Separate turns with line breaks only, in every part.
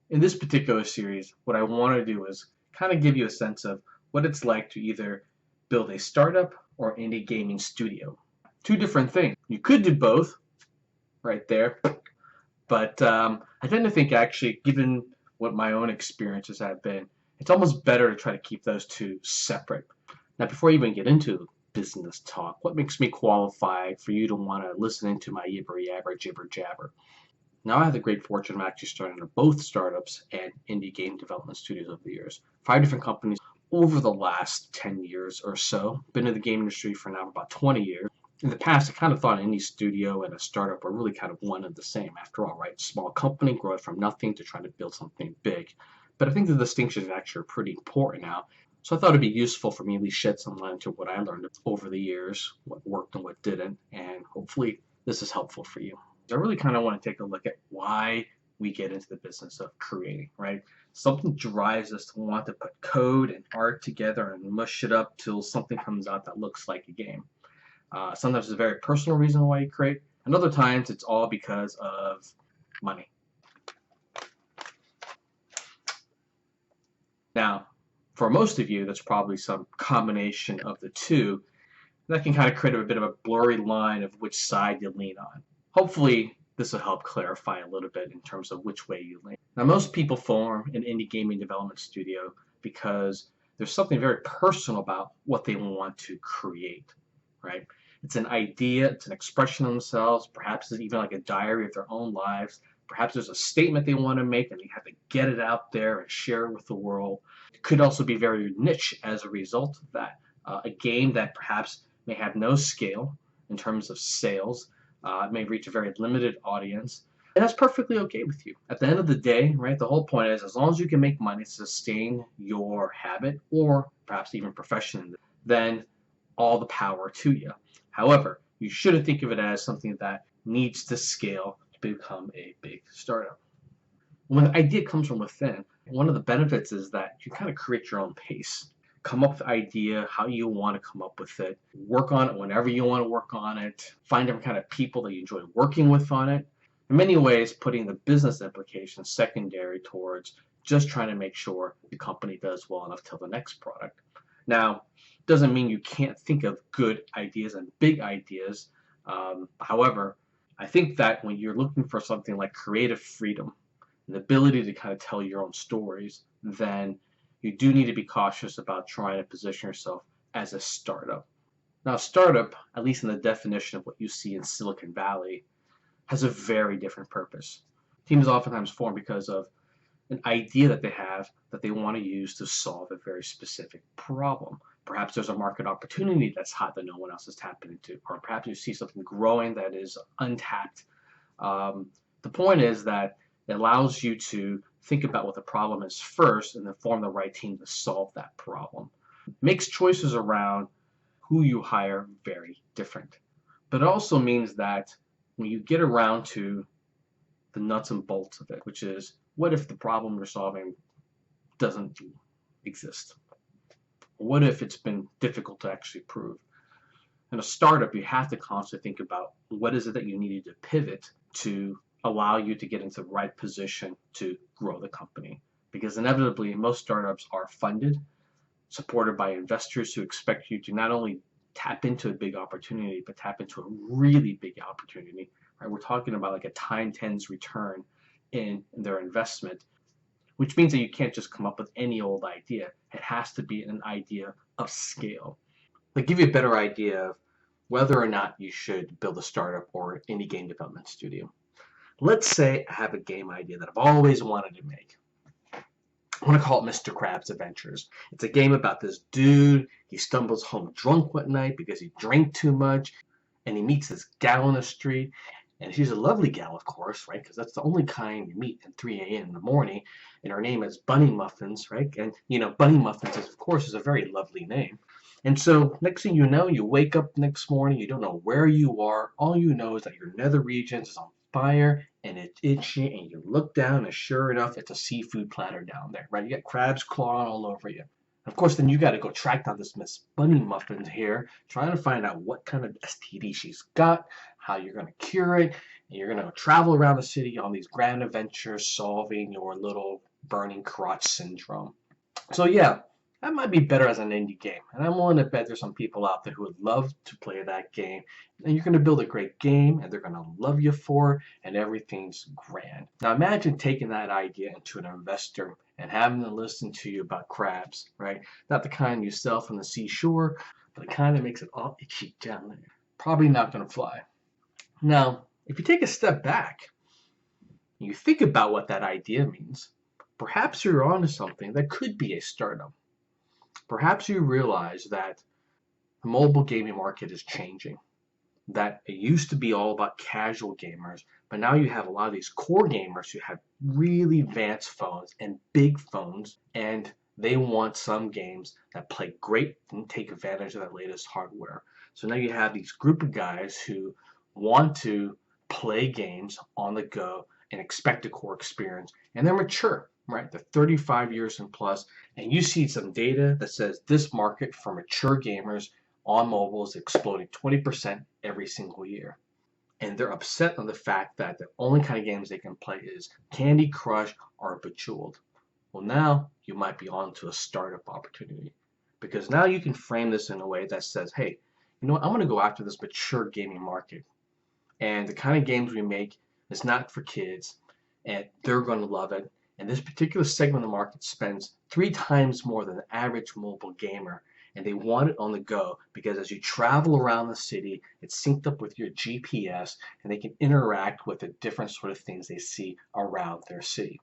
In this particular series, what I want to do is kind of give you a sense of what it's like to either build a startup or indie gaming studio. Two different things. You could do both right there, but I tend to think actually, given what my own experiences have been, it's almost better to try to keep those two separate. Now, before I even get into business talk, what makes me qualified for you to want to listen into my yibber yabber jibber jabber? Now, I have the great fortune of actually starting both startups and indie game development studios over the years. 5 different companies over the last 10 years or so. Been in the game industry for now about 20 years. In the past, I kind of thought an indie studio and a startup were really kind of one and the same. After all, right? Small company growing from nothing to trying to build something big. But I think the distinctions actually are pretty important now. So I thought it'd be useful for me to at least shed some light into what I learned over the years, what worked and what didn't, and hopefully this is helpful for you. I really kind of want to take a look at why we get into the business of creating, right? Something drives us to want to put code and art together and mush it up till something comes out that looks like a game. Sometimes it's a very personal reason why you create, and other times it's all because of money. Now, for most of you, that's probably some combination of the two. That can kind of create a bit of a blurry line of which side you lean on. Hopefully, this will help clarify a little bit in terms of which way you lean. Now, most people form an indie gaming development studio because there's something very personal about what they want to create, right? It's an idea, it's an expression of themselves, perhaps it's even like a diary of their own lives. Perhaps there's a statement they want to make and they have to get it out there and share it with the world. It could also be very niche as a result of that. A game that perhaps may have no scale in terms of sales, may reach a very limited audience, and that's perfectly okay with you. At the end of the day, right, the whole point is as long as you can make money to sustain your habit or perhaps even profession, then all the power to you. However, you shouldn't think of it as something that needs to scale to become a big startup. When the idea comes from within, one of the benefits is that you kind of create your own pace. Come up with the idea, how you want to come up with it, work on it whenever you want to work on it, find different kind of people that you enjoy working with on it. In many ways, putting the business implications secondary towards just trying to make sure the company does well enough till the next product. Now, doesn't mean you can't think of good ideas and big ideas. However, I think that when you're looking for something like creative freedom, the ability to kind of tell your own stories, then you do need to be cautious about trying to position yourself as a startup. Now, a startup, at least in the definition of what you see in Silicon Valley, has a very different purpose. Teams oftentimes form because of an idea that they have that they want to use to solve a very specific problem. Perhaps there's a market opportunity that's hot that no one else is tapping into, or perhaps you see something growing that is untapped. The point is that it allows you to think about what the problem is first and then form the right team to solve that problem. Makes choices around who you hire very different. But it also means that when you get around to the nuts and bolts of it, which is what if the problem you're solving doesn't exist? What if it's been difficult to actually prove? In a startup, you have to constantly think about what is it that you needed to pivot to allow you to get into the right position to grow the company. Because inevitably, most startups are funded, supported by investors who expect you to not only tap into a big opportunity, but tap into a really big opportunity. Right? We're talking about like a time tens return in their investment, which means that you can't just come up with any old idea. It has to be an idea of scale. They give you a better idea of whether or not you should build a startup or any game development studio. Let's say I have a game idea that I've always wanted to make. I want to call it Mr. Krabs Adventures. It's a game about this dude. He stumbles home drunk one night because he drank too much, and he meets this gal on the street. And she's a lovely gal, of course, right? Because that's the only kind you meet at 3 a.m. in the morning. And her name is Bunny Muffins, right? And, Bunny Muffins, is, of course, is a very lovely name. And so, next thing you know, you wake up next morning, you don't know where you are. All you know is that your nether regions is on fire and it's itchy, and you look down, and sure enough, it's a seafood platter down there, right? You got crabs clawing all over you. Of course, then you got to go track down this Miss Bunny Muffins here, trying to find out what kind of STD she's got, how you're going to cure it, and you're going to travel around the city on these grand adventures solving your little burning crotch syndrome. So yeah, that might be better as an indie game, and I'm willing to bet there's some people out there who would love to play that game, and you're going to build a great game, and they're going to love you for it, and everything's grand. Now imagine taking that idea into an investor and having them listen to you about crabs, right? Not the kind you sell from the seashore, but the kind that makes it all itchy down there. Probably not going to fly. Now, if you take a step back, and you think about what that idea means, perhaps you're onto something that could be a startup. Perhaps you realize that the mobile gaming market is changing, that it used to be all about casual gamers, but now you have a lot of these core gamers who have really advanced phones and big phones, and they want some games that play great and take advantage of that latest hardware. So now you have these group of guys who want to play games on the go and expect a core experience, and they're mature. Right, they're 35 years and plus, and you see some data that says this market for mature gamers on mobile is exploding 20% every single year. And they're upset on the fact that the only kind of games they can play is Candy Crush or Bejeweled. Well, now you might be onto a startup opportunity, because now you can frame this in a way that says, hey, you know what, I'm going to go after this mature gaming market, and the kind of games we make is not for kids, and they're going to love it. And this particular segment of the market spends 3 times more than the average mobile gamer, and they want it on the go because as you travel around the city, it's synced up with your GPS, and they can interact with the different sort of things they see around their city.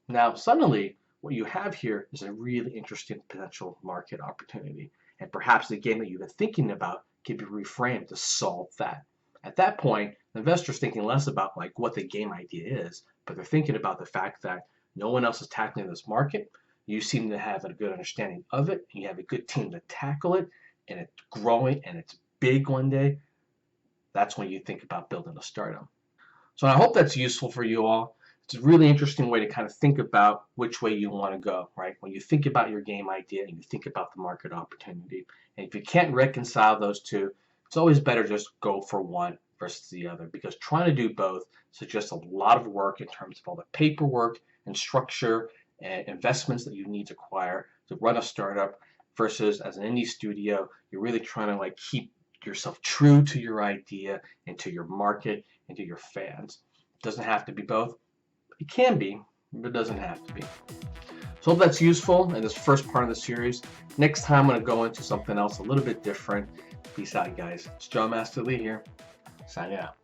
Now, suddenly, what you have here is a really interesting potential market opportunity, and perhaps the game that you've been thinking about can be reframed to solve that. At that point, the investor's thinking less about like what the game idea is, but they're thinking about the fact that no one else is tackling this market. You seem to have a good understanding of it, and you have a good team to tackle it, and it's growing and it's big one day. That's when you think about building a startup. So I hope that's useful for you all. It's a really interesting way to kind of think about which way you want to go, right? When you think about your game idea and you think about the market opportunity. And if you can't reconcile those two, it's always better just go for one versus the other, because trying to do both suggests a lot of work in terms of all the paperwork and structure and investments that you need to acquire to run a startup, versus as an indie studio, you're really trying to like keep yourself true to your idea and to your market and to your fans. It doesn't have to be both. It can be, but it doesn't have to be. So hope that's useful in this first part of the series. Next time I'm going to go into something else a little bit different. Peace out, guys. It's John Master Lee here, signing out.